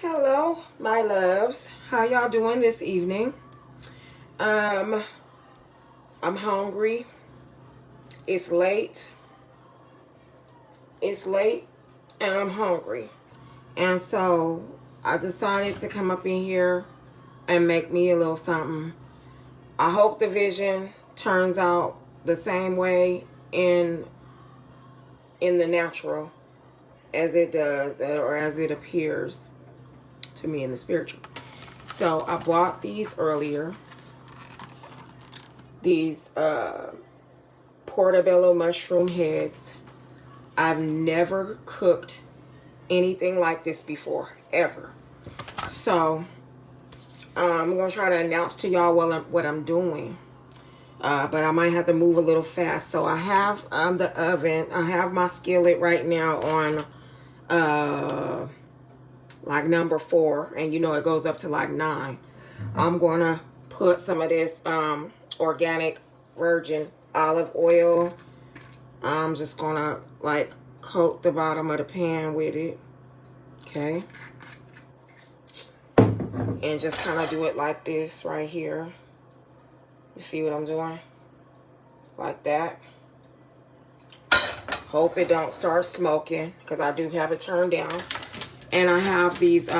Hello, my loves. How y'all doing this evening? I'm hungry. It's late. It's late and I'm hungry. And so I decided to come up in here and make me a little something. I hope the vision turns out the same way in the natural as it does or as it appears to me in the spiritual. So I bought these earlier. These Portobello mushroom heads. I've never cooked anything like this before, ever. So I'm going to try to announce to y'all what I'm doing. But I might have to move a little fast. So I have the oven. I have my skillet right now on like number 4. And you know it goes up to like 9. I'm going to put some of this organic virgin olive oil. I'm just going to like coat the bottom of the pan with it. Okay. And just kind of do it like this right here. You see what I'm doing? Like that. Hope it don't start smoking because I do have it turned down. And I have these,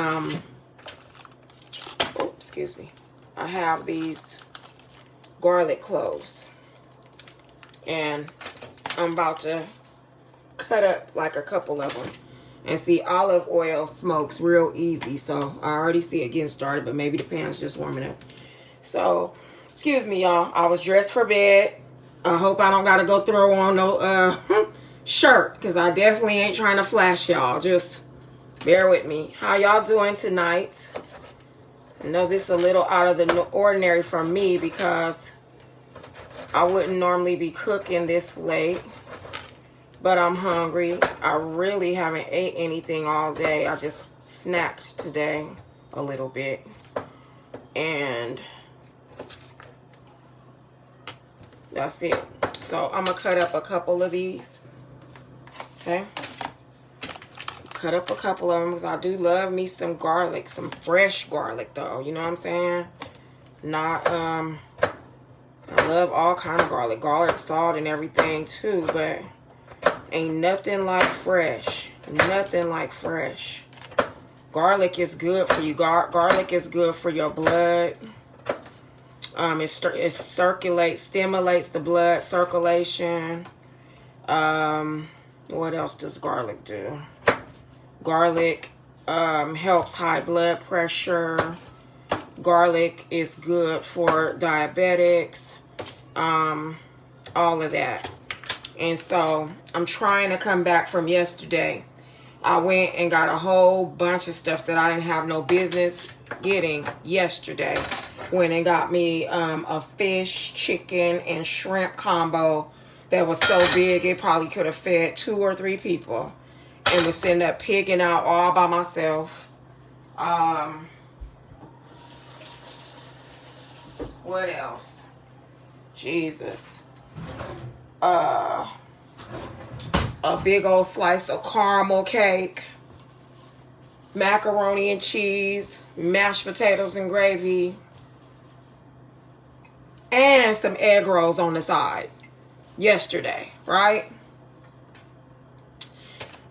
excuse me. I have these garlic cloves. And I'm about to cut up like a couple of them. And see, olive oil smokes real easy. So I already see it getting started, but maybe the pan's just warming up. So, excuse me, y'all. I was dressed for bed. I hope I don't got to go throw on no shirt. Because I definitely ain't trying to flash y'all. Just bear with me. How y'all doing tonight? I know this is a little out of the ordinary for me because I wouldn't normally be cooking this late. But I'm hungry. I really haven't ate anything all day. I just snacked today a little bit. And that's it. So I'm going to cut up a couple of these. Okay. Cut up a couple of them because I do love me some garlic. Some fresh garlic though. You know what I'm saying? Not, I love all kind of garlic. Garlic salt and everything too. But ain't nothing like fresh. Nothing like fresh. Garlic is good for you. Garlic is good for your blood. It stimulates the blood circulation. What else does garlic do? Garlic helps high blood pressure. Garlic is good for diabetics. All of that. And so I'm trying to come back from yesterday. I went and got a whole bunch of stuff that I didn't have no business getting yesterday. Went and got me a fish, chicken, and shrimp combo that was so big it probably could have fed 2 or 3 people. And was sitting up pigging out all by myself. What else? Jesus. A big old slice of caramel cake, macaroni and cheese, mashed potatoes and gravy, and some egg rolls on the side yesterday, right?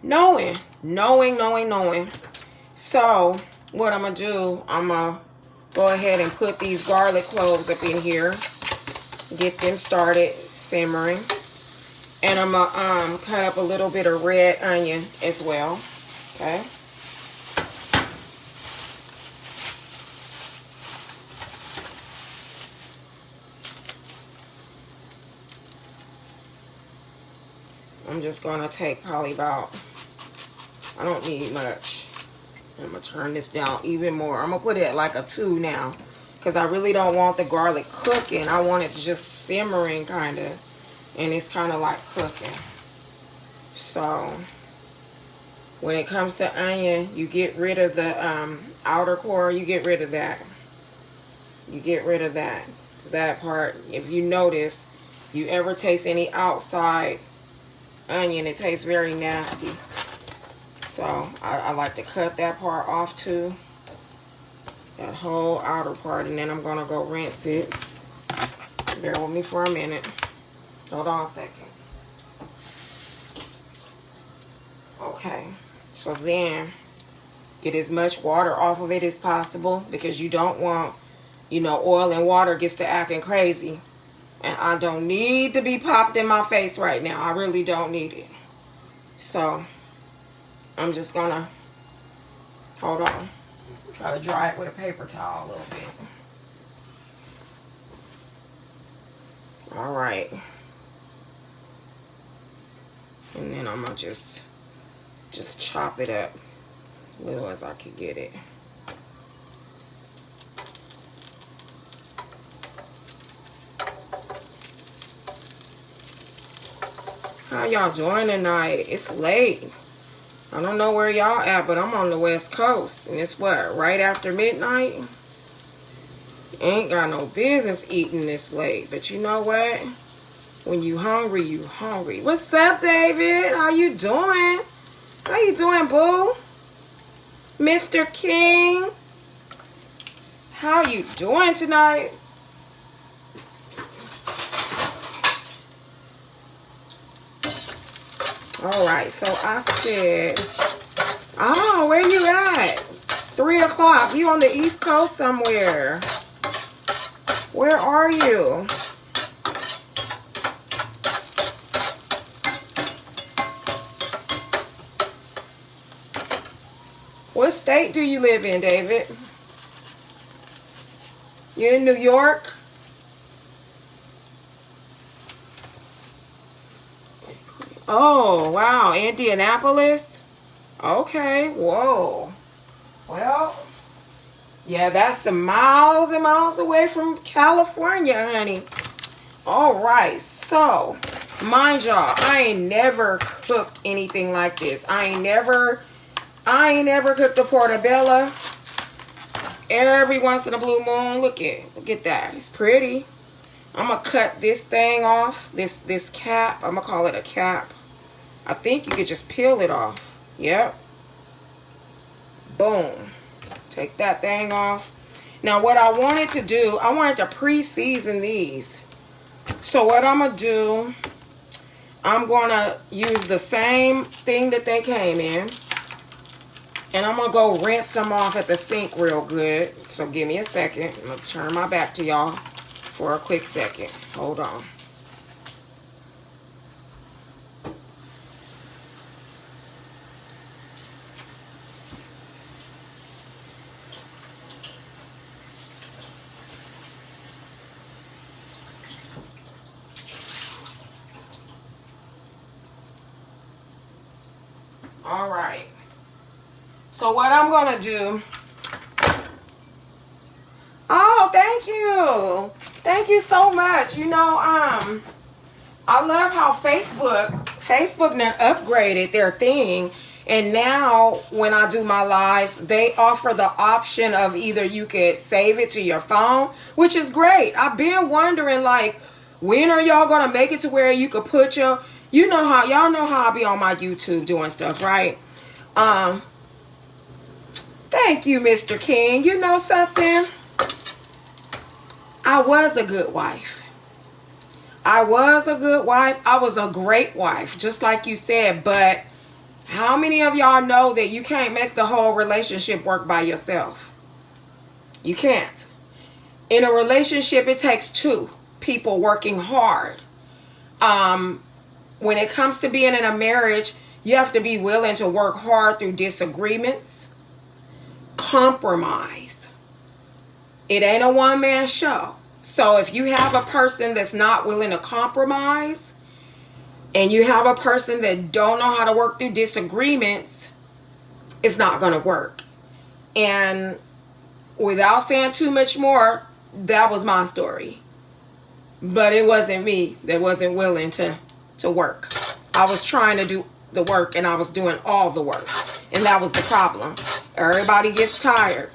Knowing. So what I'm gonna do, I'm gonna go ahead and put these garlic cloves up in here, get them started simmering. And I'm going to cut up a little bit of red onion as well. Okay. I'm just going to take probably about, I don't need much. I'm going to turn this down even more. I'm going to put it at like a 2 now. Because I really don't want the garlic cooking. I want it just simmering kind of. And it's kind of like cooking. So, when it comes to onion, you get rid of the outer core. You get rid of that. You get rid of that. Because that part, if you notice, you ever taste any outside onion, it tastes very nasty. So I like to cut that part off too. That whole outer part, and then I'm gonna go rinse it. Bear with me for a minute. Hold on a second. Okay, so then get as much water off of it as possible, because you don't want, you know, oil and water gets to acting crazy. And I don't need to be popped in my face right now. I really don't need it. So I'm just gonna, hold on, try to dry it with a paper towel a little bit. All right. And then I'm gonna just chop it up as little as I can get it. How y'all doing tonight? It's late. I don't know where y'all at, but I'm on the West Coast. And it's what, right after midnight? Ain't got no business eating this late. But you know what? When you hungry, you hungry. What's up, David? How you doing? How you doing, boo? Mr. King? How you doing tonight? Alright, so I said, oh, where you at? 3 o'clock. You on the East Coast somewhere. Where are you? What state do you live in, David? You're in New York? Oh, wow. Indianapolis? Okay. Whoa. Well, yeah, that's some miles and miles away from California, honey. All right. So, mind y'all, I ain't never cooked anything like this. I ain't never cooked a portobello. Every once in a blue moon. Look at that. It's pretty. I'm gonna cut this thing off. This cap. I'm gonna call it a cap. I think you could just peel it off. Yep. Boom. Take that thing off. Now what I wanted to do, I wanted to pre-season these. So what I'm gonna do, I'm gonna use the same thing that they came in. And I'm gonna go rinse them off at the sink real good. So give me a second. I'm gonna turn my back to y'all for a quick second. Hold on. All right. So what I'm gonna do, oh, thank you. Thank you so much. You know, I love how Facebook now upgraded their thing. And now when I do my lives, they offer the option of either you could save it to your phone, which is great. I've been wondering, like, when are y'all gonna make it to where you could put your, you know how, y'all know how I be on my YouTube doing stuff, right? Thank you, Mr. King. You know something? I was a good wife. I was a good wife. I was a great wife, just like you said. But how many of y'all know that you can't make the whole relationship work by yourself? You can't. In a relationship, it takes two people working hard. When it comes to being in a marriage, you have to be willing to work hard through disagreements, compromise. It ain't a one-man show. So if you have a person that's not willing to compromise, and you have a person that don't know how to work through disagreements, it's not going to work. And without saying too much more, that was my story. But it wasn't me that wasn't willing to work. I was trying to do the work, and I was doing all the work. And that was the problem. Everybody gets tired.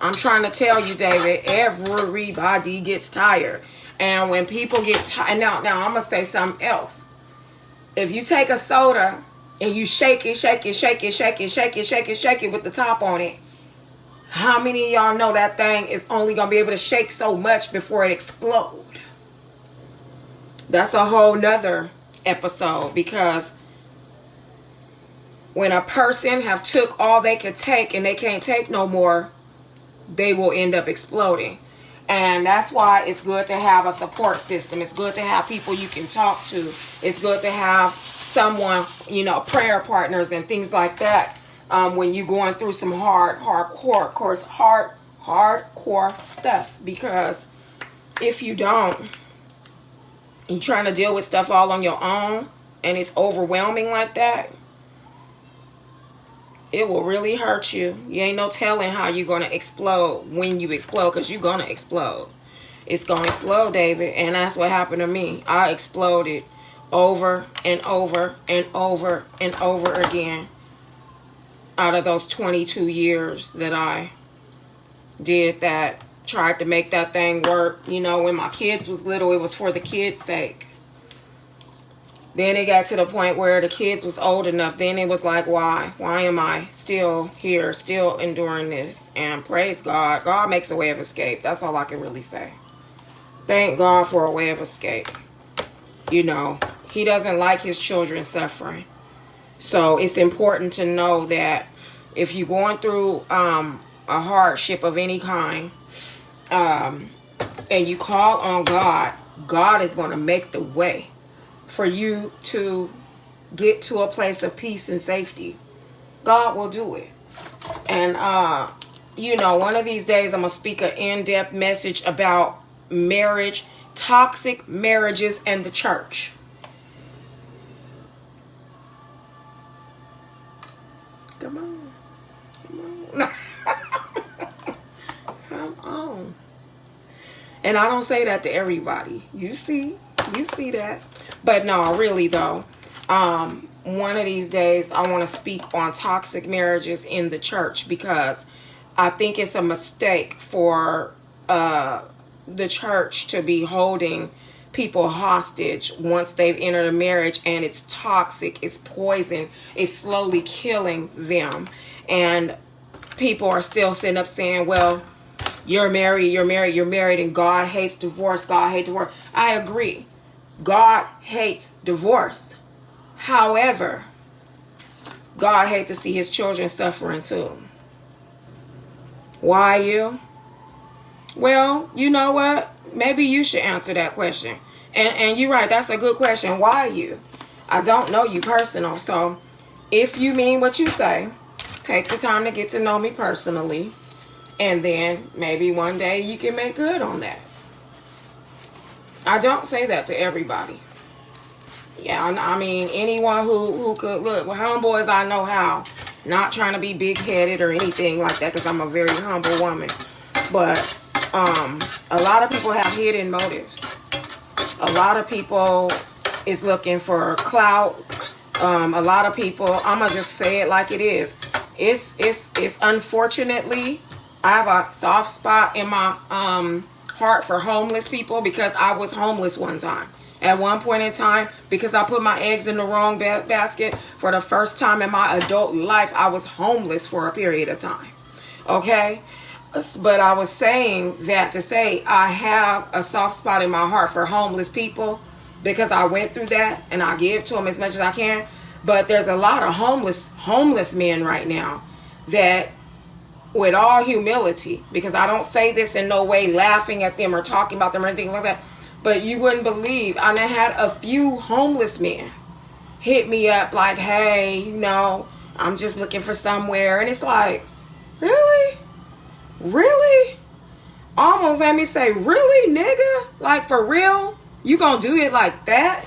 I'm trying to tell you, David, everybody gets tired. And when people get tired, now I'm going to say something else. If you take a soda and you shake it, shake it, shake it, shake it, shake it, shake it, shake it with the top on it, how many of y'all know that thing is only going to be able to shake so much before it explodes? That's a whole nother episode, because when a person have took all they could take and they can't take no more, they will end up exploding. And that's why it's good to have a support system. It's good to have people you can talk to. It's good to have someone, you know, prayer partners and things like that. When you're going through some hardcore stuff. Because if you don't, you're trying to deal with stuff all on your own, and it's overwhelming like that, it will really hurt you. You ain't no telling how you're going to explode when you explode, because you're going to explode. It's going to explode, David. And that's what happened to me. I exploded over and over and over and over again out of those 22 years that I did that. Tried to make that thing work. You know, when my kids was little, it was for the kids' sake. Then it got to the point where the kids was old enough. Then it was like, why? Why am I still here, still enduring this? And praise God. God makes a way of escape. That's all I can really say. Thank God for a way of escape. You know, He doesn't like His children suffering. So it's important to know that if you're going through a hardship of any kind, and you call on God, God is going to make the way for you to get to a place of peace and safety. God will do it. And, you know, one of these days I'm going to speak an in-depth message about marriage, toxic marriages, and the church. Come on. Come on. Come on. And I don't say that to everybody. You see that. But no, really though, one of these days I want to speak on toxic marriages in the church, because I think it's a mistake for the church to be holding people hostage once they've entered a marriage, and it's toxic, it's poison, it's slowly killing them. And people are still sitting up saying, well, you're married, and God hates divorce, God hates divorce. I agree. God hates divorce. However, God hates to see His children suffering too. Why you? Well, you know what? Maybe you should answer that question. And you're right, that's a good question. Why you? I don't know you personal, so if you mean what you say, take the time to get to know me personally, and then maybe one day you can make good on that. I don't say that to everybody. Yeah, I mean, anyone who could, look, well, homeboys, I know how. Not trying to be big-headed or anything like that, because I'm a very humble woman. But a lot of people have hidden motives. A lot of people is looking for clout. A lot of people, I'm going to just say it like it is. It's unfortunately, I have a soft spot in my heart for homeless people, because I was homeless one time. At one point in time, because I put my eggs in the wrong basket, for the first time in my adult life, I was homeless for a period of time. Okay? But I was saying that to say I have a soft spot in my heart for homeless people, because I went through that, and I give to them as much as I can. But there's a lot of homeless men right now that, with all humility, because I don't say this in no way laughing at them or talking about them or anything like that, but you wouldn't believe, I done had a few homeless men hit me up like, hey, you know, I'm just looking for somewhere. And it's like, really? Really? Almost made me say, really, nigga? Like, for real? You gonna do it like that?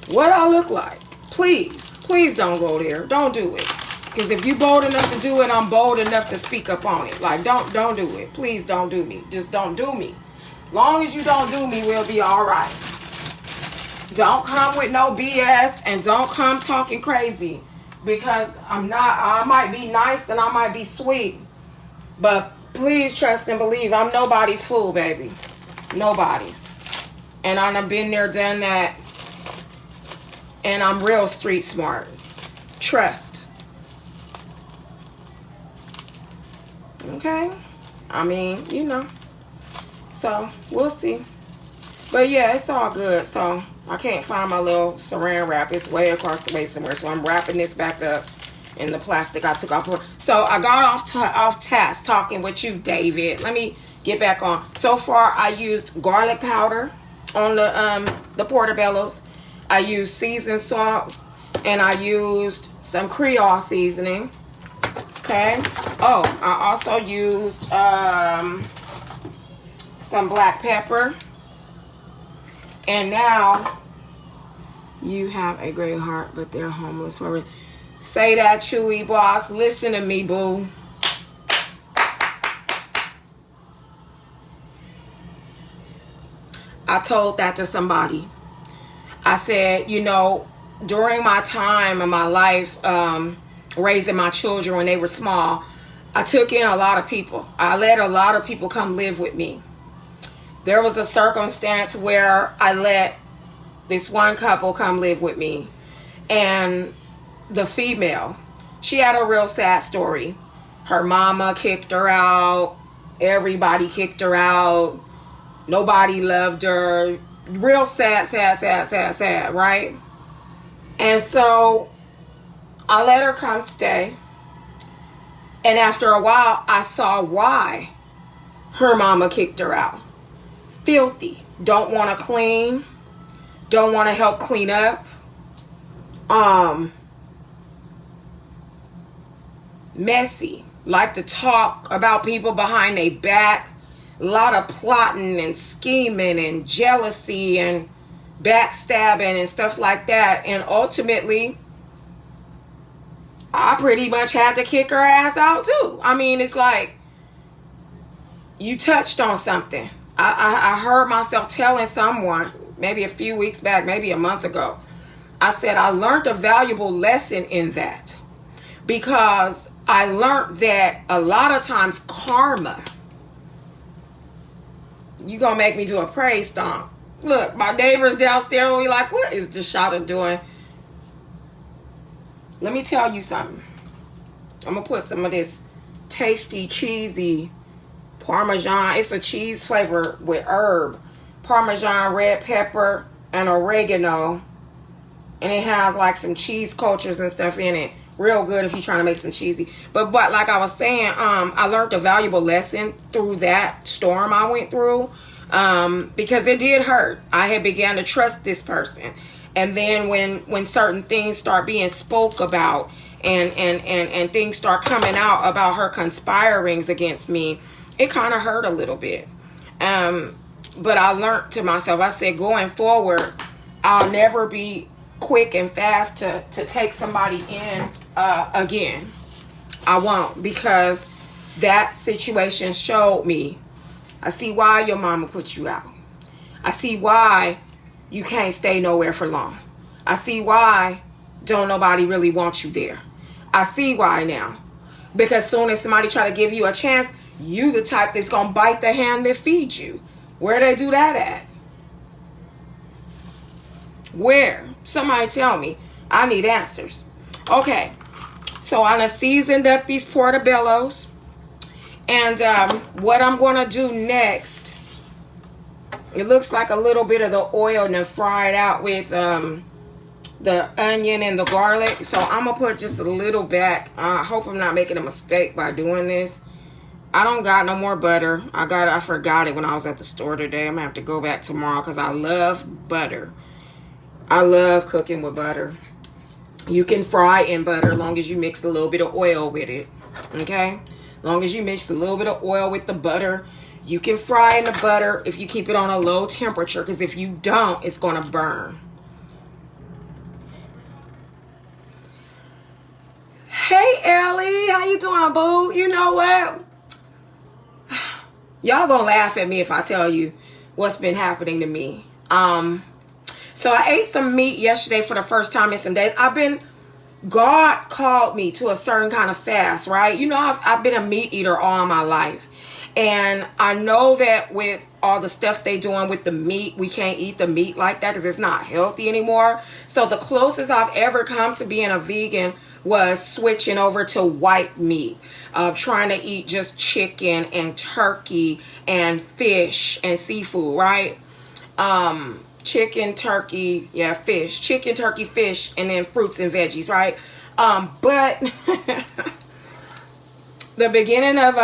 What I look like? Please don't go there. Don't do it. Because if you bold enough to do it, I'm bold enough to speak up on it. Like, don't do it. Please don't do me. Just don't do me. Long as you don't do me, we'll be all right. Don't come with no BS, and don't come talking crazy, because I might be nice and I might be sweet, but please trust and believe I'm nobody's fool, baby. Nobody's. And I've been there, done that, and I'm real street smart. trust. Okay? I mean, you know. So, we'll see. But yeah, it's all good. So, I can't find my little saran wrap. It's way across the way somewhere. So, I'm wrapping this back up in the plastic I took off. So, I got off task talking with you, David. Let me get back on. So far, I used garlic powder on the portobellos. I used seasoned salt. And I used some Creole seasoning. Okay. Oh, I also used some black pepper. And now you have a great heart, but they're homeless. Say that, Chewy boss. Listen to me, boo. I told that to somebody. I said, you know, during my time in my life, raising my children when they were small, I took in a lot of people. I let a lot of people come live with me. There was a circumstance where I let this one couple come live with me. And the female, she had a real sad story. Her mama kicked her out. Everybody kicked her out. Nobody loved her. Real sad, right? And so I let her come stay. And after a while, I saw why her mama kicked her out. Filthy. Don't want to clean. Don't want to help clean up. Messy. Like to talk about people behind their back. A lot of plotting and scheming and jealousy and backstabbing and stuff like that. And ultimately, I pretty much had to kick her ass out too. I mean, it's like, you touched on something. I heard myself telling someone, maybe a few weeks back, maybe a month ago, I said I learned a valuable lesson in that. Because I learned that a lot of times karma, you gonna make me do a praise stomp. Look, my neighbors downstairs will be like, what is Deshada doing? Let me tell you something. I'm gonna put some of this tasty, cheesy Parmesan. It's a cheese flavor with herb. Parmesan, red pepper, and oregano. And it has like some cheese cultures and stuff in it. Real good if you're trying to make some cheesy. But like I was saying, I learned a valuable lesson through that storm I went through. Because it did hurt. I had began to trust this person. And then when certain things start being spoke about and things start coming out about her conspirings against me, it kind of hurt a little bit. But I learned to myself, I said, going forward, I'll never be quick and fast to take somebody in again. I won't, because that situation showed me, I see why your mama put you out. I see why you can't stay nowhere for long. I see why don't nobody really want you there. I see why now. Because soon as somebody try to give you a chance, you the type that's going to bite the hand that feeds you. Where they do that at? Where? Somebody tell me. I need answers. Okay. So I done seasoned up these portobellos. And what I'm going to do next, it looks like a little bit of the oil and then fry it out with the onion and the garlic. So I'm going to put just a little back. I hope I'm not making a mistake by doing this. I don't got no more butter. I forgot it when I was at the store today. I'm going to have to go back tomorrow because I love butter. I love cooking with butter. You can fry in butter as long as you mix a little bit of oil with it. Okay? As long as you mix a little bit of oil with the butter, you can fry in the butter if you keep it on a low temperature, because if you don't, it's going to burn. Hey, Ellie. How you doing, boo? You know what? Y'all going to laugh at me if I tell you what's been happening to me. So I ate some meat yesterday for the first time in some days. God called me to a certain kind of fast, right? You know, I've been a meat eater all my life. And I know that with all the stuff they doing with the meat, we can't eat the meat like that because it's not healthy anymore. So the closest I've ever come to being a vegan was switching over to white meat, trying to eat just chicken and turkey and fish and seafood, right? Chicken, turkey, yeah, fish, chicken, turkey, fish, and then fruits and veggies, right? But the beginning of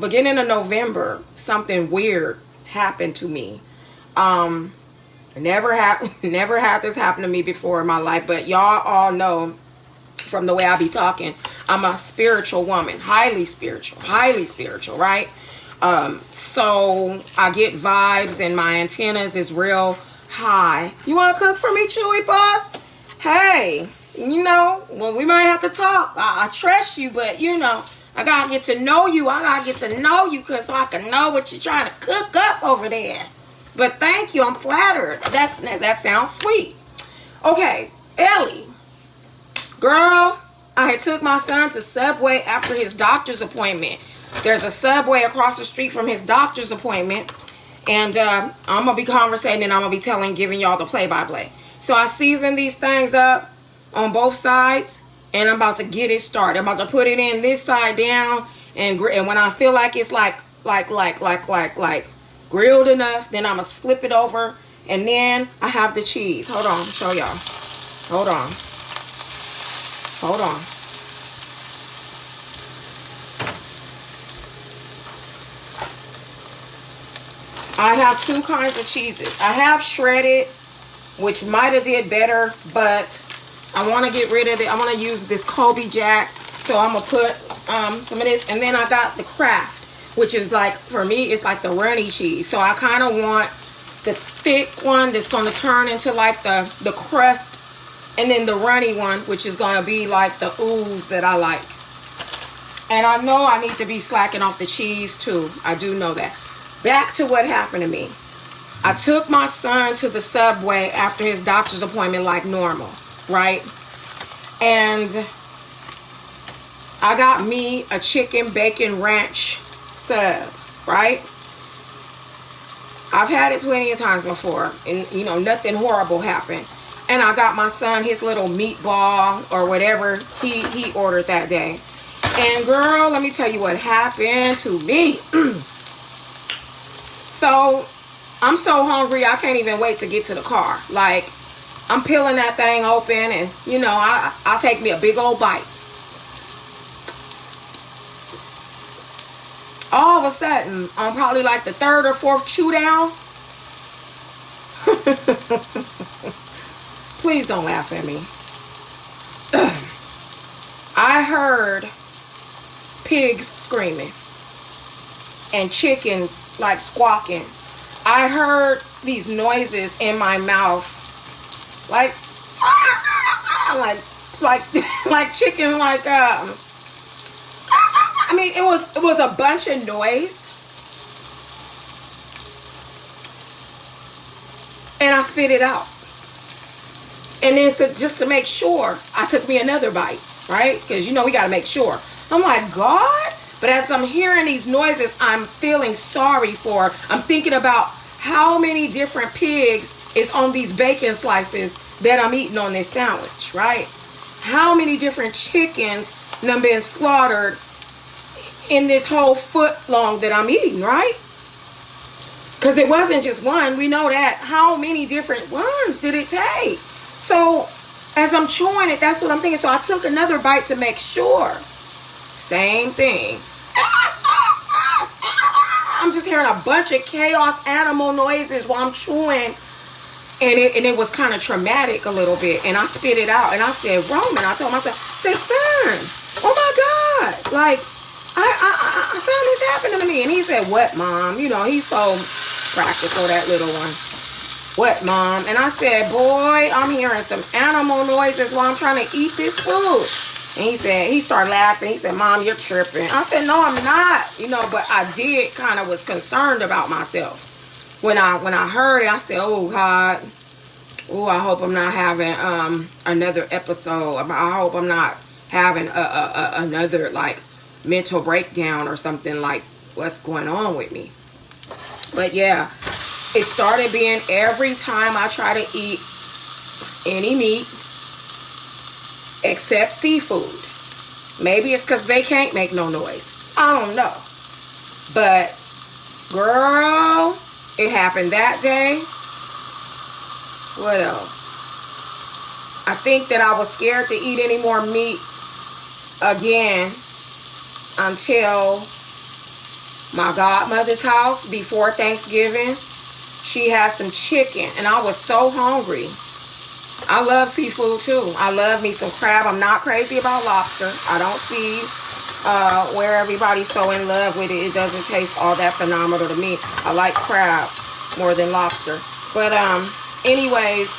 beginning of November, something weird happened to me. Never had this happen to me before in my life, but y'all all know from the way I be talking, I'm a spiritual woman, highly spiritual, right? So I get vibes and my antennas is real high. You want to cook for me, Chewy Boss? Hey, you know, well, we might have to talk. I trust you, but you know, I gotta get to know you. I gotta get to know you so I can know what you're trying to cook up over there. But thank you, I'm flattered. That sounds sweet. Okay, Ellie, girl, I had took my son to Subway after his doctor's appointment. There's a Subway across the street from his doctor's appointment, and I'm gonna be conversating and I'm gonna be giving y'all the play-by-play. So I seasoned these things up on both sides, and I'm about to get it started. I'm about to put it in this side down, and when I feel like it's like grilled enough, then I'm gonna flip it over, and then I have the cheese. Hold on, show y'all. Hold on. I have two kinds of cheeses. I have shredded, which might have did better, but I want to get rid of it. I want to use this Colby Jack, so I'm gonna put some of this, and then I got the Kraft, which is like, for me, it's like the runny cheese. So I kind of want the thick one that's going to turn into like the crust, and then the runny one, which is going to be like the ooze that I like. And I know I need to be slacking off the cheese too. I do know that. Back to what happened to me. I took my son to the Subway after his doctor's appointment like normal, right? And I got me a chicken bacon ranch sub, right? I've had it plenty of times before, and you know, nothing horrible happened. And I got my son his little meatball or whatever he ordered that day. And girl, let me tell you what happened to me. So I'm so hungry, I can't even wait to get to the car. Like, I'm peeling that thing open, and you know, I'll take me a big old bite. All of a sudden, on probably like the third or fourth chew down, please don't laugh at me. I heard pigs screaming and chickens like squawking. I heard these noises in my mouth, like chicken, like I mean, it was a bunch of noise, and I spit it out. And then, so just to make sure, I took me another bite, right? Because you know we gotta make sure. I'm like, God. But as I'm hearing these noises, I'm feeling sorry for. I'm thinking about how many different pigs is on these bacon slices that I'm eating on this sandwich, right? How many different chickens done been slaughtered in this whole foot long that I'm eating, right? Because it wasn't just one. We know that. How many different ones did it take? So as I'm chewing it, that's what I'm thinking. So I took another bite to make sure. Same thing. I'm just hearing a bunch of chaos animal noises while I'm chewing. And it was kind of traumatic a little bit. And I spit it out. And I said, Roman, I told myself, I said, son, oh my God. Like, I saw this happen to me. And he said, what, Mom? You know, he's so practical, that little one. What, Mom? And I said, boy, I'm hearing some animal noises while I'm trying to eat this food. And he started laughing. He said, Mom, you're tripping. I said, no, I'm not. You know, but I did kind of was concerned about myself. When I heard it, I said, oh, God. Oh, I hope I'm not having another episode. I hope I'm not having another, like, mental breakdown or something, like what's going on with me. But, yeah, it started being every time I try to eat any meat, except seafood. Maybe it's because they can't make no noise. I don't know. But, girl, it happened that day. What else? I think that I was scared to eat any more meat again until my godmother's house before Thanksgiving. She had some chicken, and I was so hungry. I love seafood too. I love me some crab. I'm not crazy about lobster. I don't see where everybody's so in love with it. It doesn't taste all that phenomenal to me. I like crab more than lobster. But anyways,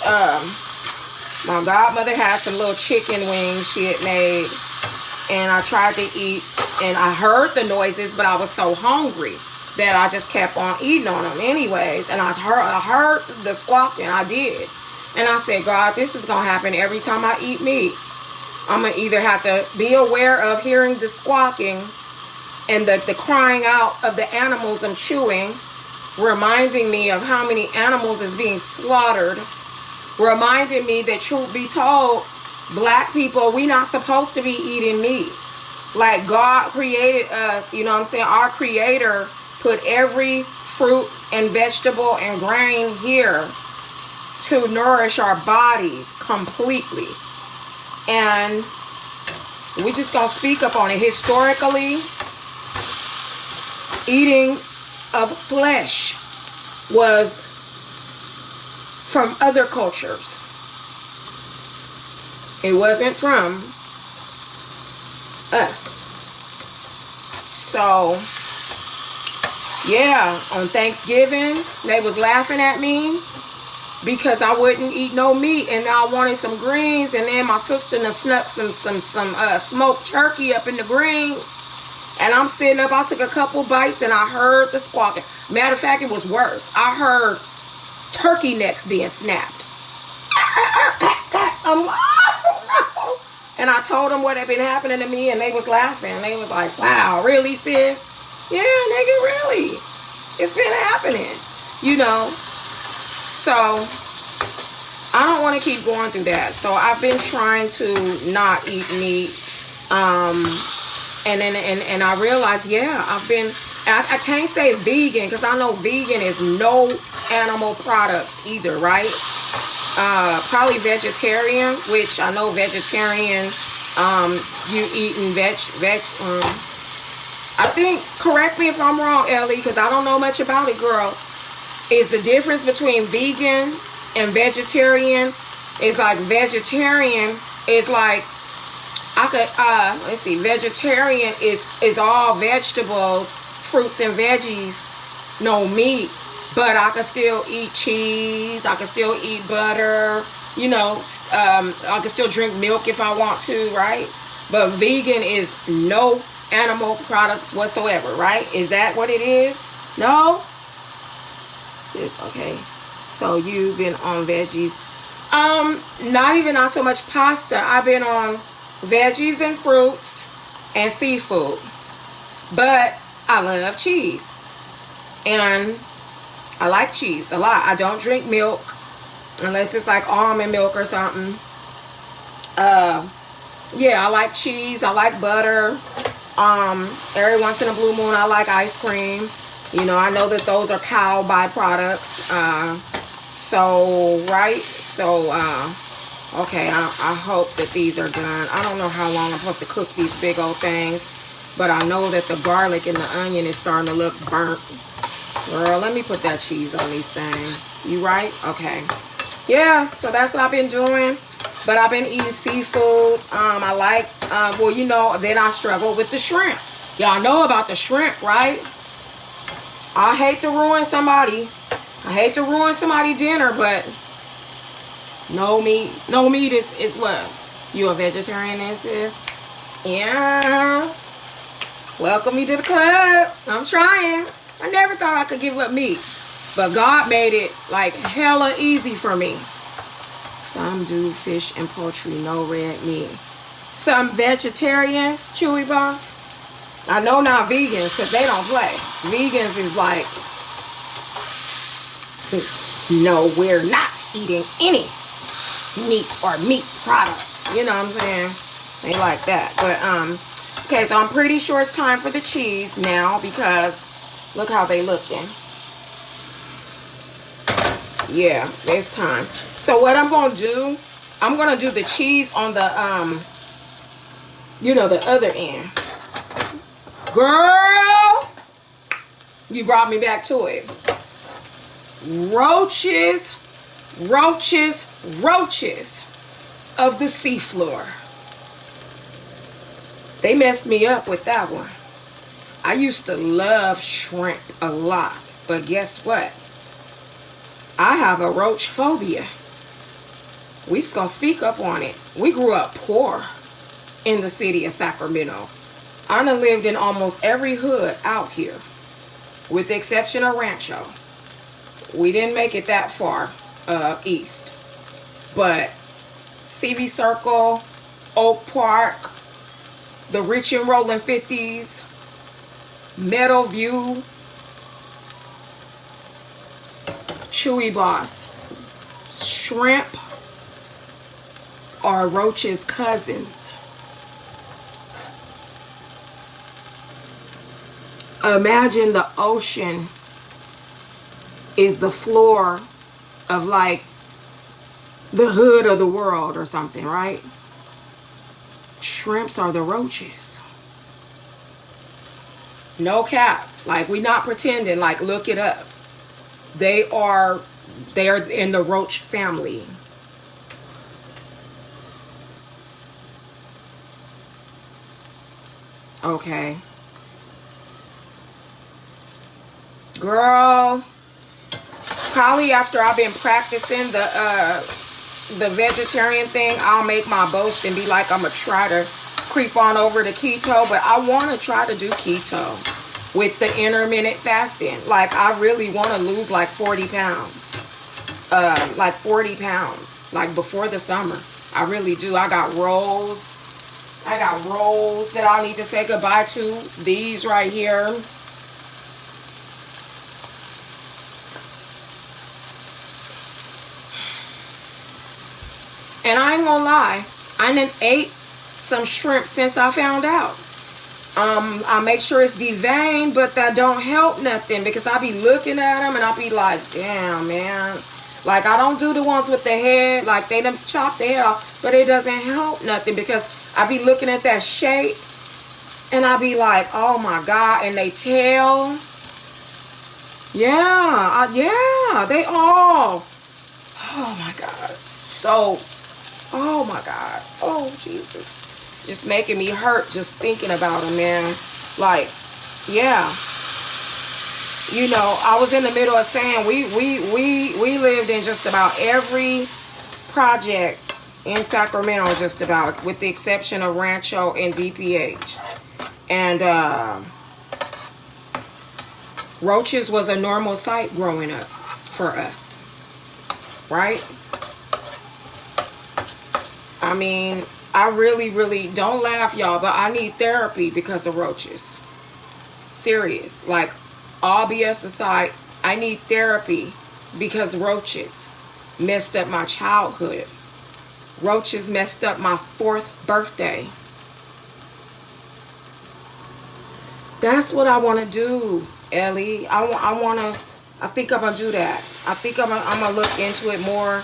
my godmother had some little chicken wings she had made, and I tried to eat, and I heard the noises, but I was so hungry that I just kept on eating on them anyways. And I heard the squawking. I did. And I said, God, this is going to happen every time I eat meat. I'm going to either have to be aware of hearing the squawking and the crying out of the animals I'm chewing, reminding me of how many animals is being slaughtered, reminding me that, truth be told, black people, we not supposed to be eating meat. Like God created us, you know what I'm saying? Our creator put every fruit and vegetable and grain here to nourish our bodies completely. And we just gonna speak up on it. Historically, eating of flesh was from other cultures. It wasn't from us. So yeah, on Thanksgiving, they was laughing at me because I wouldn't eat no meat, and I wanted some greens, and then my sister done snuck some smoked turkey up in the greens, and I'm sitting up. I took a couple bites, and I heard the squawking. Matter of fact, it was worse. I heard turkey necks being snapped. I'm like, oh, no. And I told them what had been happening to me, and they was laughing. They was like, wow, really, sis? Yeah, nigga, really. It's been happening, you know. So I don't want to keep going through that. So I've been trying to not eat meat. And I realized, yeah, I can't say vegan, because I know vegan is no animal products either, right? Probably vegetarian, which I know vegetarian, you eating I think, correct me if I'm wrong, Ellie, because I don't know much about it, girl. Is the difference between vegan and vegetarian is like vegetarian is like, I could, let's see, vegetarian is all vegetables, fruits and veggies, no meat, but I could still eat cheese, I could still eat butter, you know, I could still drink milk if I want to, right? But vegan is no animal products whatsoever, right? Is that what it is? No? Okay, so you've been on veggies. Not even on so much pasta. I've been on veggies and fruits and seafood. But I love cheese. And I like cheese a lot. I don't drink milk unless it's like almond milk or something. Yeah, I like cheese. I like butter. Every once in a blue moon, I like ice cream. You know, I know that those are cow byproducts. So, right? So, okay, I hope that these are done. I don't know how long I'm supposed to cook these big old things, but I know that the garlic and the onion is starting to look burnt. Girl, let me put that cheese on these things. You right? Okay. Yeah, so that's what I've been doing. But I've been eating seafood. I like, well, you know, then I struggle with the shrimp. Y'all know about the shrimp, right? I hate to ruin somebody. I hate to ruin somebody's dinner, but no meat. No meat is what? You a vegetarian, is it? Yeah. Welcome me to the club. I'm trying. I never thought I could give up meat. But God made it like hella easy for me. Some do fish and poultry, no red meat. Some vegetarians, Chewy Boss. I know not vegans, because they don't play. Vegans is like, no, we're not eating any meat or meat products. You know what I'm saying? They like that. But, okay, so I'm pretty sure it's time for the cheese now because look how they looking. Yeah, it's time. So what I'm going to do, I'm going to do the cheese on the, you know, the other end. Girl, you brought me back to it. Roaches, roaches, roaches of the seafloor. They messed me up with that one. I used to love shrimp a lot, but guess what? I have a roach phobia. We just gonna speak up on it. We grew up poor in the city of Sacramento. I done lived in almost every hood out here, with the exception of Rancho. We didn't make it that far east. But CV Circle, Oak Park, the Rich and Rollin' 50s, Meadowview, Chewy Boss. Shrimp are roaches' cousins. Imagine the ocean is the floor of like the hood of the world or something, right? Shrimps are the roaches. No cap. Like, we not pretending. Like, look it up. They are in the roach family. Okay. Girl, probably after I've been practicing the vegetarian thing, I'll make my boast and be like, I'm gonna try to creep on over to keto. But I want to try to do keto with the intermittent fasting. Like, I really want to lose like 40 pounds. Like 40 pounds. Like, before the summer. I really do. I got rolls. I got rolls that I need to say goodbye to. These right here. And I ain't gonna lie, I done ate some shrimp since I found out. I make sure it's deveined, but that don't help nothing because I be looking at them and I be like, damn, man. Like, I don't do the ones with the head, like they done chop the head off, but it doesn't help nothing because I be looking at that shape and I be like, oh my God, and they tail. Yeah, yeah, they all, oh my God. So, oh my God. Oh, Jesus. It's just making me hurt just thinking about them, man. Like, yeah. You know, I was in the middle of saying we lived in just about every project in Sacramento, just about, with the exception of Rancho and DPH. And roaches was a normal sight growing up for us. Right? I mean, I really, don't laugh, y'all, but I need therapy because of roaches. Serious. Like, all BS aside, I need therapy because roaches messed up my childhood. Roaches messed up my 4th birthday. That's what I want to do, Ellie. I think I'm going to do that. I think I'm going to look into it more.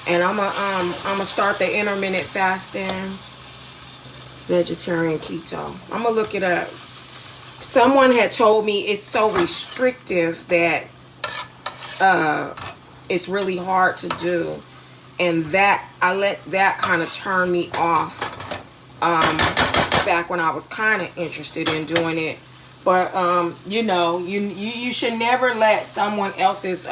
And I'm gonna start the intermittent fasting, vegetarian keto. I'm gonna look it up. Someone had told me it's so restrictive that it's really hard to do, and that I let that kind of turn me off back when I was kind of interested in doing it. But you know, you should never let someone else's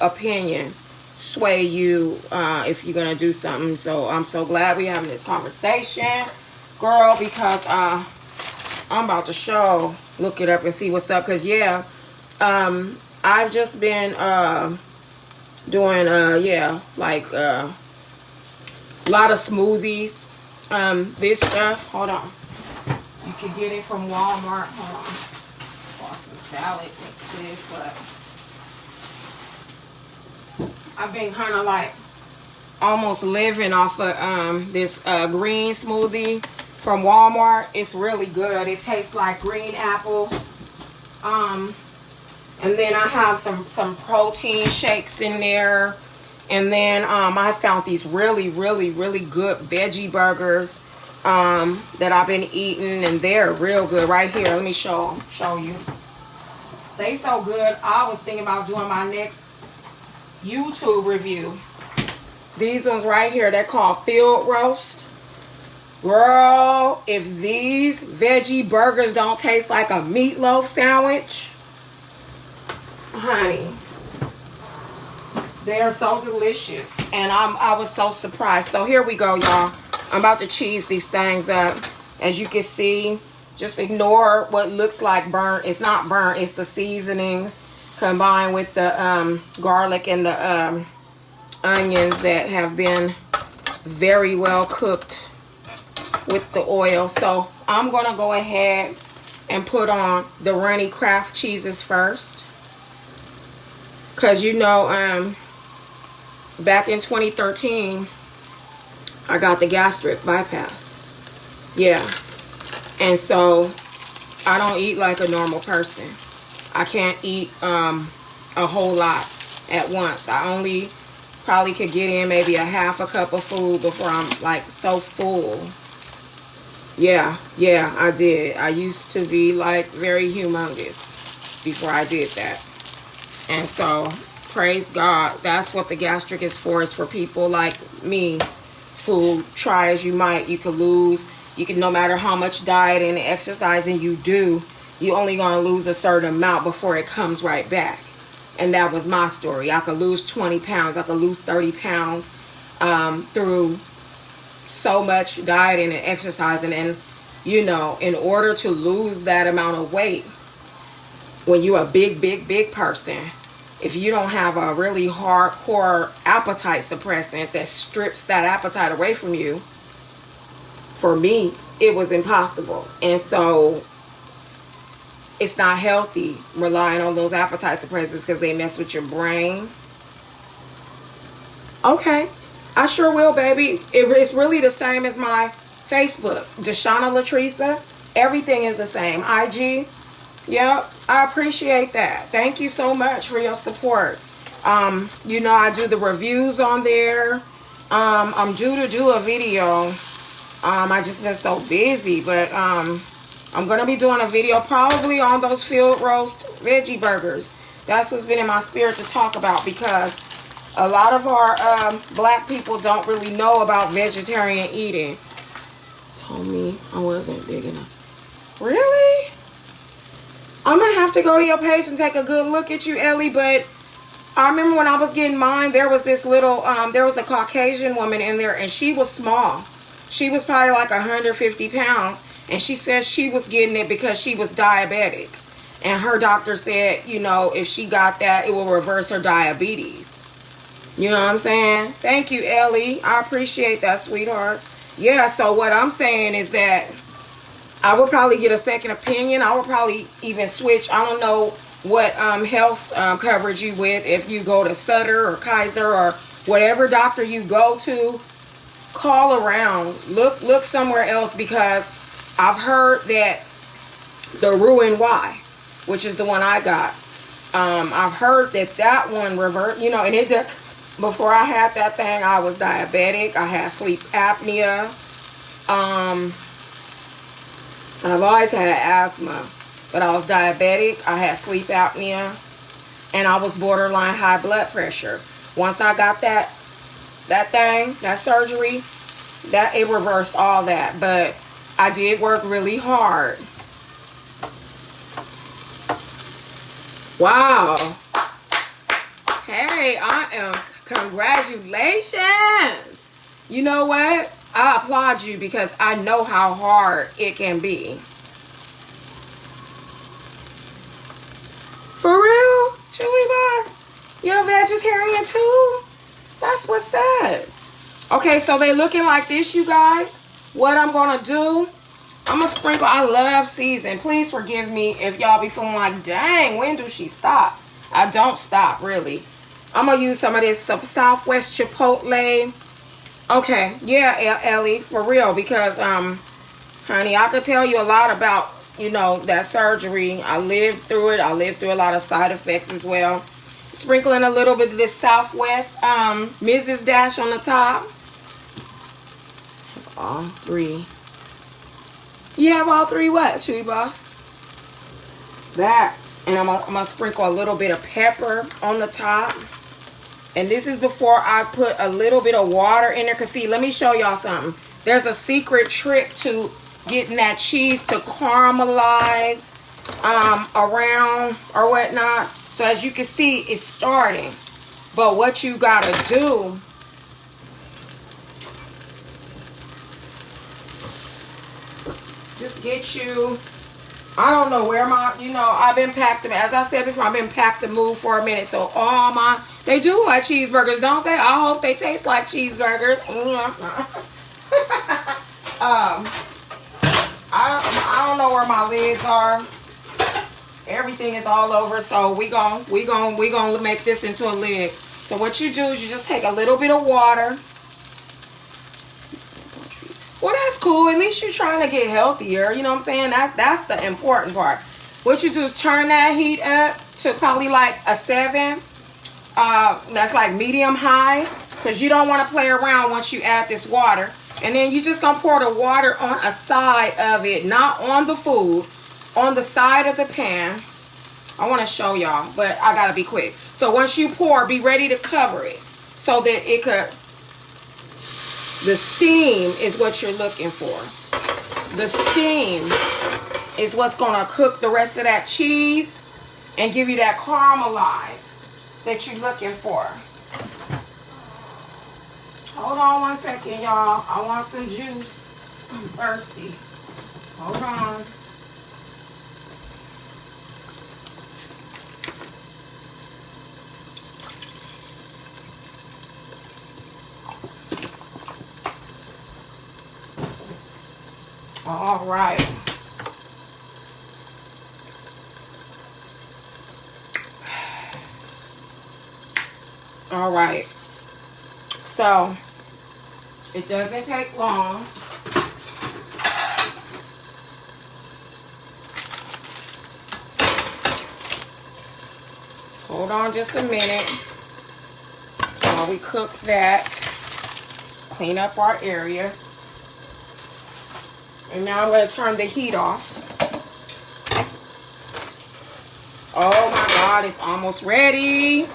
opinion sway you if you're gonna do something. So I'm so glad we're having this conversation, girl, because I'm about to look it up and see what's up. Because yeah, I've just been doing yeah, like a lot of smoothies. This stuff, hold on, you can get it from Walmart. Hold on, bought some salad mixes, but I've been kind of like almost living off of this green smoothie from Walmart. It's really good. It tastes like green apple. And then I have some protein shakes in there. And then I found these really good veggie burgers that I've been eating, and they're real good. Right here, let me show you. They so good. I was thinking about doing my next YouTube review. These ones right here, they're called Field Roast. Girl, if these veggie burgers don't taste like a meatloaf sandwich, honey, they are so delicious. And I was so surprised. So here we go, y'all. I'm about to cheese these things up. As you can see, just ignore what looks like burnt. It's not burnt. It's the seasonings combined with the garlic and the onions that have been very well cooked with the oil. So I'm going to go ahead and put on the runny Kraft cheeses first. Because, you know, back in 2013, I got the gastric bypass. Yeah. And so I don't eat like a normal person. I can't eat a whole lot at once. I only probably could get in maybe a half a cup of food before I'm like so full. Yeah, I did. I used to be like very humongous before I did that. And so, praise God, that's what the gastric is for. Is for people like me who try as you might. You could lose. You can, no matter how much diet and exercising you do, you only going to lose a certain amount before it comes right back. And that was my story. I could lose 20 pounds. I could lose 30 pounds through so much dieting and exercising. And, you know, in order to lose that amount of weight, when you're a big person, if you don't have a really hardcore appetite suppressant that strips that appetite away from you, for me, it was impossible. And so it's not healthy relying on those appetite suppressants because they mess with your brain. Okay, I sure will, baby. It's really the same as my Facebook, Deshauna Latresa. Everything is the same. IG. Yep, I appreciate that. Thank you so much for your support. You know, I do the reviews on there. I'm due to do a video. I just been so busy, but I'm going to be doing a video probably on those field roast veggie burgers. That's what's been in my spirit to talk about, because a lot of our black people don't really know about vegetarian eating. Told me I wasn't big enough. Really? I'm going to have to go to your page and take a good look at you, Ellie. But I remember when I was getting mine, there was this little, there was a Caucasian woman in there, and she was small. She was probably like 150 pounds. And she says she was getting it because she was diabetic. And her doctor said, you know, if she got that, it will reverse her diabetes. You know what I'm saying? Thank you, Ellie. I appreciate that, sweetheart. Yeah, so what I'm saying is that I would probably get a second opinion. I would probably even switch. I don't know what health coverage you with. If you go to Sutter or Kaiser or whatever doctor you go to, call around. Look somewhere else, because I've heard that the Ruin Y, which is the one I got, I've heard that one revert, you know, and it did. Before I had that thing, I was diabetic. I had sleep apnea. I've always had asthma, but I was diabetic. I had sleep apnea, and I was borderline high blood pressure. Once I got that surgery, it reversed all that. But I did work really hard. Wow. Hey, congratulations. You know what? I applaud you, because I know how hard it can be. For real? Chewy Boss? You're a vegetarian too? That's what's up. Okay, so they looking like this, you guys. What I'm going to do, I'm going to sprinkle. I love season. Please forgive me if y'all be feeling like, dang, when do she stop? I don't stop, really. I'm going to use some of this Southwest Chipotle Okay, yeah, Ellie, for real, because honey, I could tell you a lot about, you know, that surgery. I lived through it. I lived through a lot of side effects as well. Sprinkling a little bit of this Southwest Mrs. Dash on the top. All three. You have all three what, Chewy Boss? That. And I'm gonna sprinkle a little bit of pepper on the top. And this is before I put a little bit of water in there. Because see, let me show y'all something. There's a secret trick to getting that cheese to caramelize around or whatnot. So as you can see, it's starting. But what you gotta do, just get you, I don't know where my, you know, I've been packed to, as I said before, I've been packed to move for a minute. So all my, they do like cheeseburgers, don't they? I hope they taste like cheeseburgers. I don't know where my lids are. Everything is all over, so we gonna make this into a lid. So what you do is you just take a little bit of water. Well, that's cool. At least you're trying to get healthier. You know what I'm saying? That's the important part. What you do is turn that heat up to probably like a 7. That's like medium high, because you don't want to play around once you add this water. And then you just gonna pour the water on a side of it, not on the food, on the side of the pan. I want to show y'all, but I gotta be quick. So once you pour, be ready to cover it so that it could, the steam is what you're looking for. The steam is what's gonna cook the rest of that cheese and give you that caramelize that you're looking for. Hold on one second, y'all. I want some juice. I'm thirsty. Hold on. All right. All right. So, it doesn't take long. Hold on just a minute while we cook that. Let's clean up our area. And now I'm going to turn the heat off. Oh my God, it's almost ready.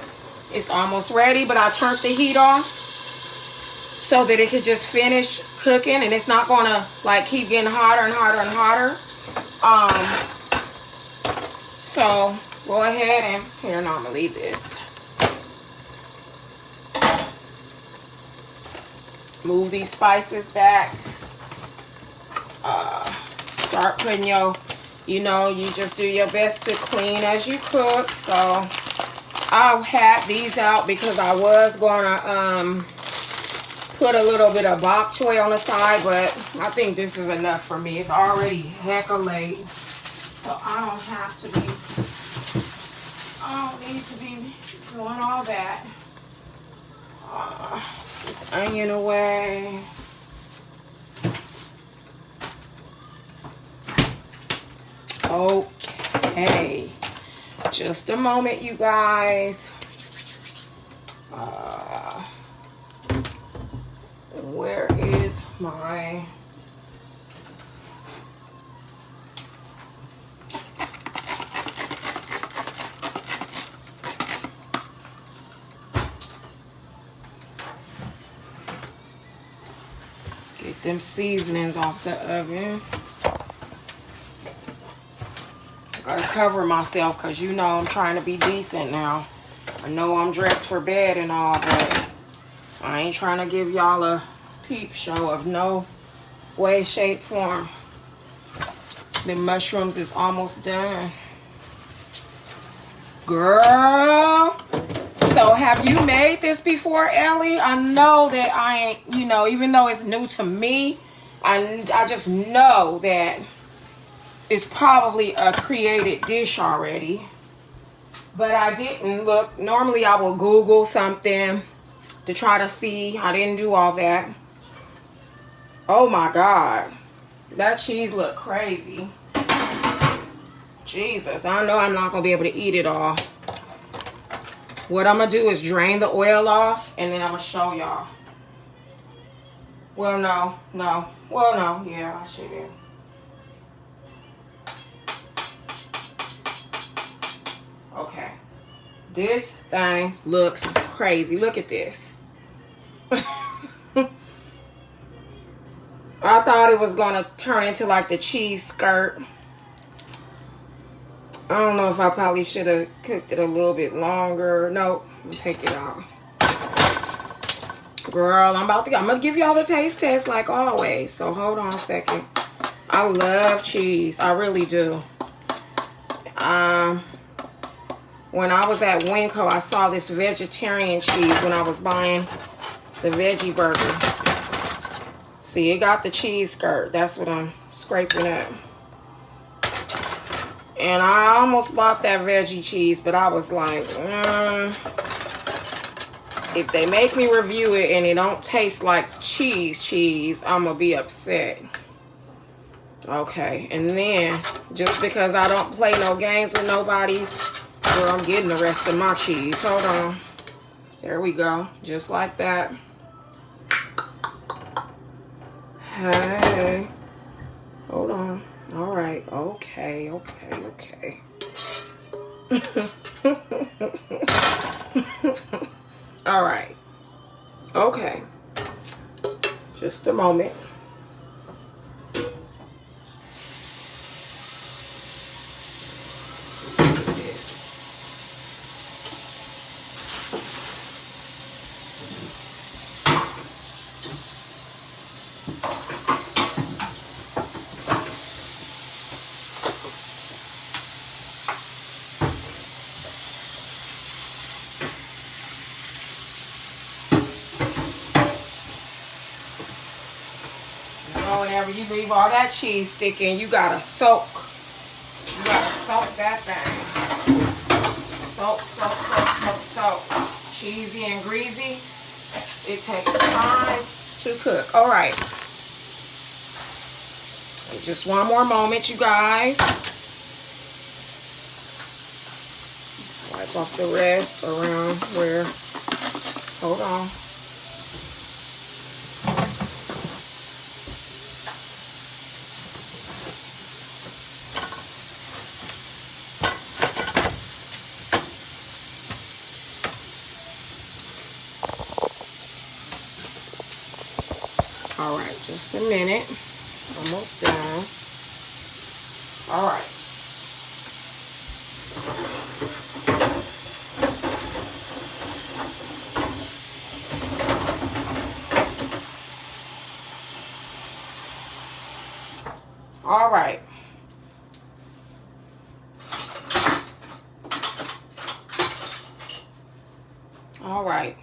It's almost ready, but I turned the heat off so that it could just finish cooking, and it's not going to like keep getting hotter and hotter and hotter. So go ahead and, here, no, I'm going to leave this. Move these spices back. Start putting your, you know, you just do your best to clean as you cook. So I had these out because I was gonna put a little bit of bok choy on the side, but I think this is enough for me. It's already hecka late, so I don't have to be, I don't need to be doing all that. This onion away. Okay, just a moment, you guys. Where is my... Get them seasonings off the oven. Gotta cover myself because you know I'm trying to be decent now. I know I'm dressed for bed and all, but I ain't trying to give y'all a peep show of no way, shape, form. The mushrooms is almost done. Girl. So have you made this before, Ellie? I know that I ain't, you know, even though it's new to me, I just know that it's probably a created dish already. But I didn't look. Normally I will Google something to try to see. I didn't do all that. Oh my God. That cheese look crazy. Jesus, I know I'm not going to be able to eat it all. What I'm going to do is drain the oil off, and then I'm going to show y'all. Well, no. Well, no. Yeah, I should do. Okay. This thing looks crazy. Look at this. I thought it was going to turn into like the cheese skirt. I don't know if I probably should have cooked it a little bit longer. Nope. I'm going to take it out. Girl, I'm going to give y'all the taste test like always. So hold on a second. I love cheese. I really do. When I was at Winco, I saw this vegetarian cheese when I was buying the veggie burger. See, it got the cheese skirt. That's what I'm scraping up. And I almost bought that veggie cheese, but I was like, if they make me review it and it don't taste like cheese, I'm going to be upset. Okay, and then, just because I don't play no games with nobody, girl, I'm getting the rest of my cheese. Hold on. There we go. Just like that. Hey. Hold on. All right. Okay. All right. Okay. Just a moment. Whenever you leave all that cheese sticking, you gotta soak. You gotta soak that thing. Soak. Cheesy and greasy. It takes time to cook. All right. Just one more moment, you guys. Wipe off the rest around where. Hold on. All right, just a minute. Almost done. All right. All right. All right.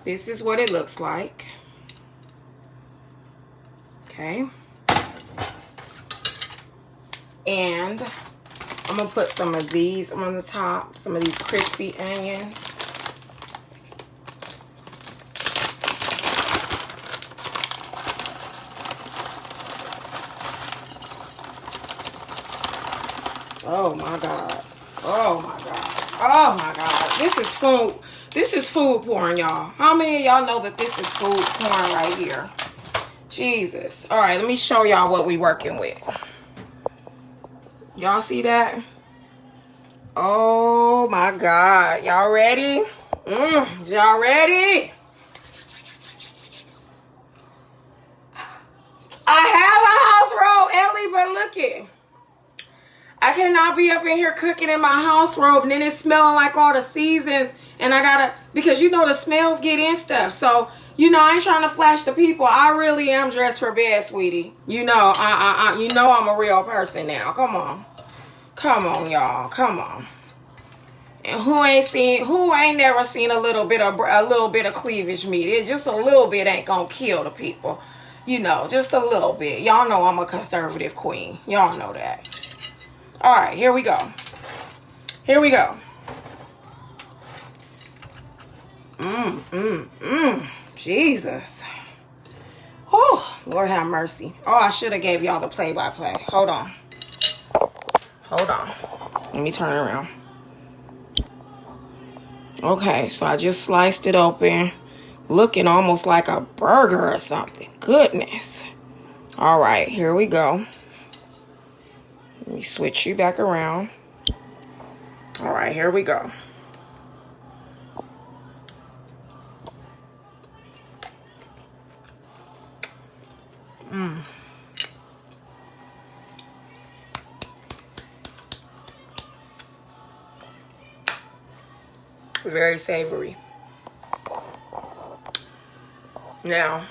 This is what it looks like. Okay. And I'm going to put some of these on the top, some of these crispy onions. Oh my God. Oh my God. Oh my God. This is food. This is food porn, y'all. How many of y'all know that this is food porn right here? Jesus. All right, let me show y'all what we working with. Y'all see that? Oh my God. Y'all ready? Y'all ready? I have a house robe, Ellie, but look it. I cannot be up in here cooking in my house robe and then it's smelling like all the seasons, and I gotta, because you know the smells get in stuff. So, you know, I ain't trying to flash the people. I really am dressed for bed, sweetie. You know, you know I'm a real person now. Come on. Come on, y'all. Come on. And who ain't never seen a little bit of cleavage meat? It just a little bit ain't gonna kill the people. You know, just a little bit. Y'all know I'm a conservative queen. Y'all know that. All right, here we go. Here we go. Jesus. Woo! Lord have mercy. Oh, I should have gave y'all the play-by-play. Hold on. Hold on. Let me turn it around. Okay, so I just sliced it open. Looking almost like a burger or something. Goodness. All right, here we go. Let me switch you back around. All right, here we go. Very savory. Now,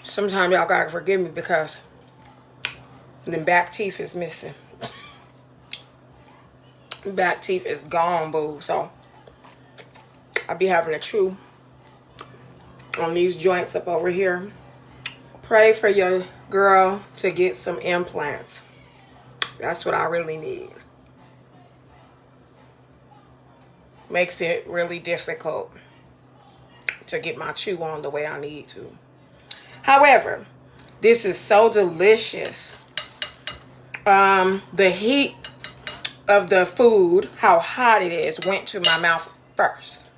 sometimes y'all gotta forgive me because the back teeth is missing. Back teeth is gone, boo. So I be having to chew on these joints up over here. Pray for your girl to get some implants. That's what I really need. Makes it really difficult to get my chew on the way I need to. However, this is so delicious. The heat of the food, how hot it is, went to my mouth first.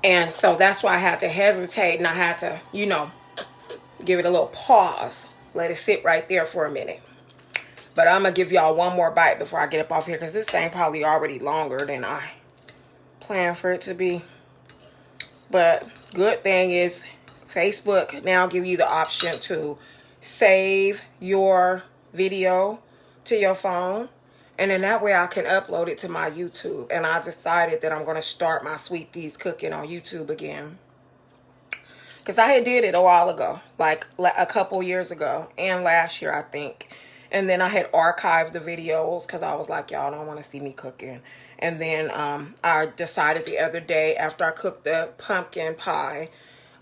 And so that's why I had to hesitate, and I had to, you know, give it a little pause. Let it sit right there for a minute. But I'm going to give y'all one more bite before I get up off here, because this thing probably already longer than I planned for it to be. But good thing is Facebook now give you the option to save your video to your phone. And then that way I can upload it to my YouTube. And I decided that I'm going to start my Sweet D's Cooking on YouTube again. Because I had did it a while ago. Like a couple years ago. And last year, I think. And then I had archived the videos because I was like, y'all don't want to see me cooking. And then I decided the other day after I cooked the pumpkin pie,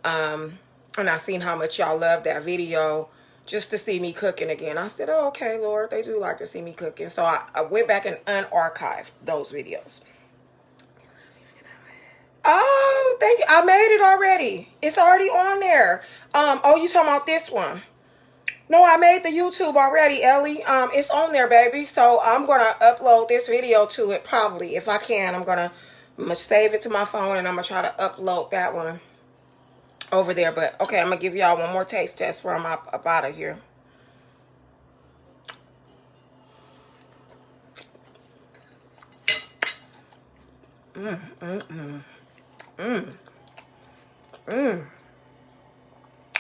and I seen how much y'all love that video, just to see me cooking again. I said, oh, okay, Lord, they do like to see me cooking. So I went back and unarchived those videos. Oh, thank you. I made it already. It's already on there. Oh, you talking about this one? No, I made the YouTube already, Ellie. It's on there, baby. So I'm going to upload this video to it probably. If I can, I'm going to save it to my phone and I'm going to try to upload that one over there. But, okay, I'm going to give y'all one more taste test before I'm up out of here.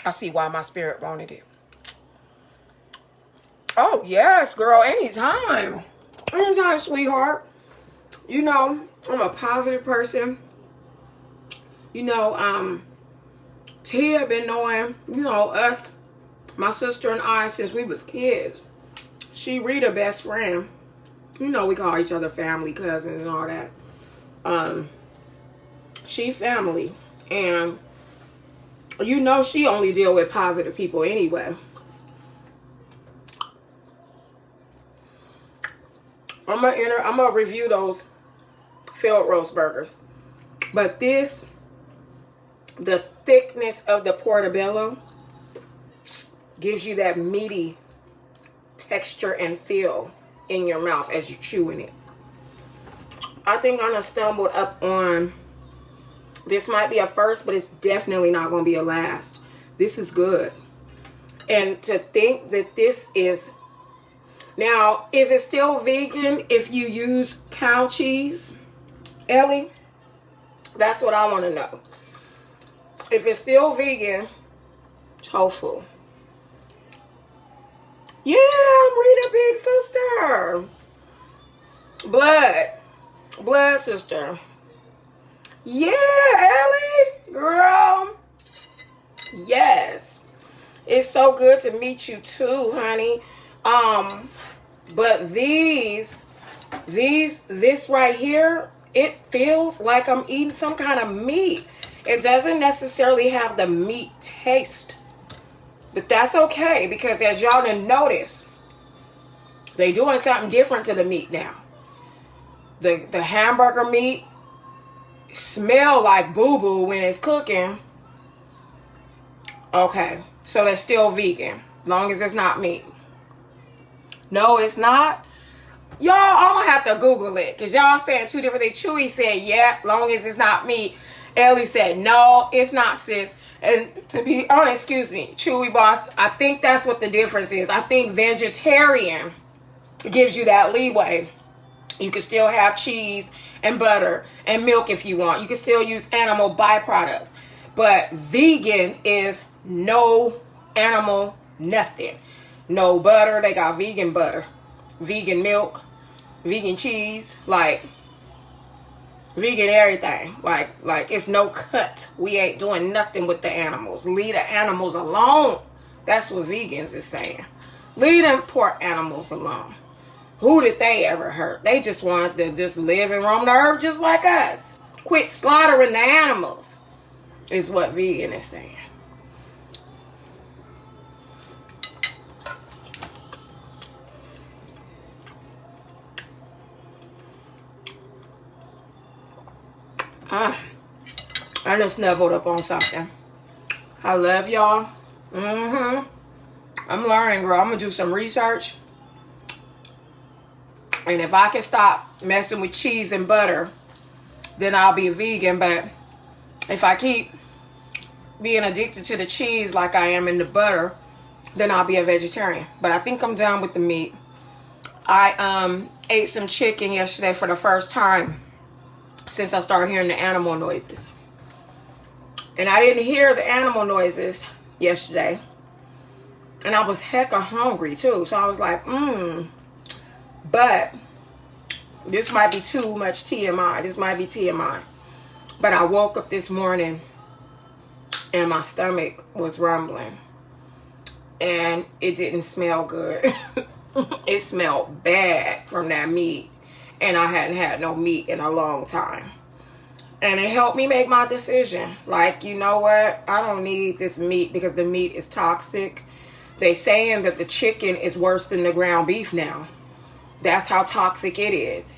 I see why my spirit wanted it. Oh, yes, girl. Anytime. Anytime, sweetheart. You know, I'm a positive person. You know, Tia been knowing, you know, us, my sister and I, since we was kids. She Rita best friend. You know, we call each other family, cousins, and all that. She family. And, you know, she only deal with positive people anyway. I'm gonna review those field roast burgers. But this, the thickness of the Portobello gives you that meaty texture and feel in your mouth as you're chewing it. I think I stumbled up on, this might be a first, but it's definitely not going to be a last. This is good. And to think that this is, now, is it still vegan if you use cow cheese, Ellie? That's what I want to know. If it's still vegan, tofu. Yeah, I'm Rita, big sister. Blood sister. Yeah, Ellie, girl. Yes. It's so good to meet you too, honey. But this right here, it feels like I'm eating some kind of meat. It doesn't necessarily have the meat taste. But that's okay, because as y'all done notice, they doing something different to the meat now. The hamburger meat smell like boo-boo when it's cooking. Okay, so that's still vegan, long as it's not meat. No, it's not. Y'all, I'm gonna have to Google it, because y'all saying two different things. Chewy said, yeah, long as it's not meat. Ellie said, no, it's not, sis. And to be honest, excuse me, Chewy boss, I think that's what the difference is. I think vegetarian gives you that leeway. You can still have cheese and butter and milk if you want. You can still use animal byproducts. But vegan is no animal, nothing. No butter. They got vegan butter, vegan milk, vegan cheese, like vegan everything. Like it's no cut. We ain't doing nothing with the animals. Leave the animals alone. That's what vegans is saying. Leave them poor animals alone. Who did they ever hurt? They just want to just live and roam the earth just like us. Quit slaughtering the animals is what vegan is saying. I just snuggled up on something. I love y'all. I'm learning, girl. I'm going to do some research. And if I can stop messing with cheese and butter, then I'll be a vegan. But if I keep being addicted to the cheese like I am in the butter, then I'll be a vegetarian. But I think I'm done with the meat. I ate some chicken yesterday for the first time since I started hearing the animal noises. And I didn't hear the animal noises yesterday. And I was hecka hungry too. So I was like, But this might be too much TMI. This might be TMI. But I woke up this morning and my stomach was rumbling. And it didn't smell good. It smelled bad from that meat. And I hadn't had no meat in a long time. And it helped me make my decision. Like, you know what? I don't need this meat because the meat is toxic. They saying that the chicken is worse than the ground beef now. That's how toxic it is.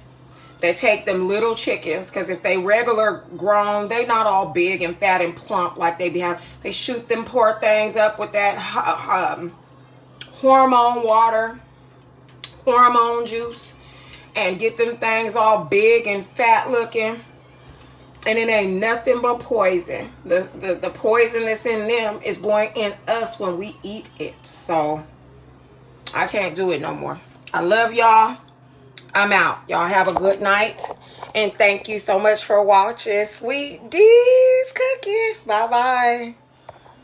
They take them little chickens, because if they regular grown, they not all big and fat and plump like they be having. They shoot them poor things up with that hormone water, hormone juice, and get them things all big and fat looking. And it ain't nothing but poison. The poison that's in them is going in us when we eat it. So I can't do it no more. I love y'all. I'm out. Y'all have a good night. And thank you so much for watching Sweet D's Cooking. Bye-bye.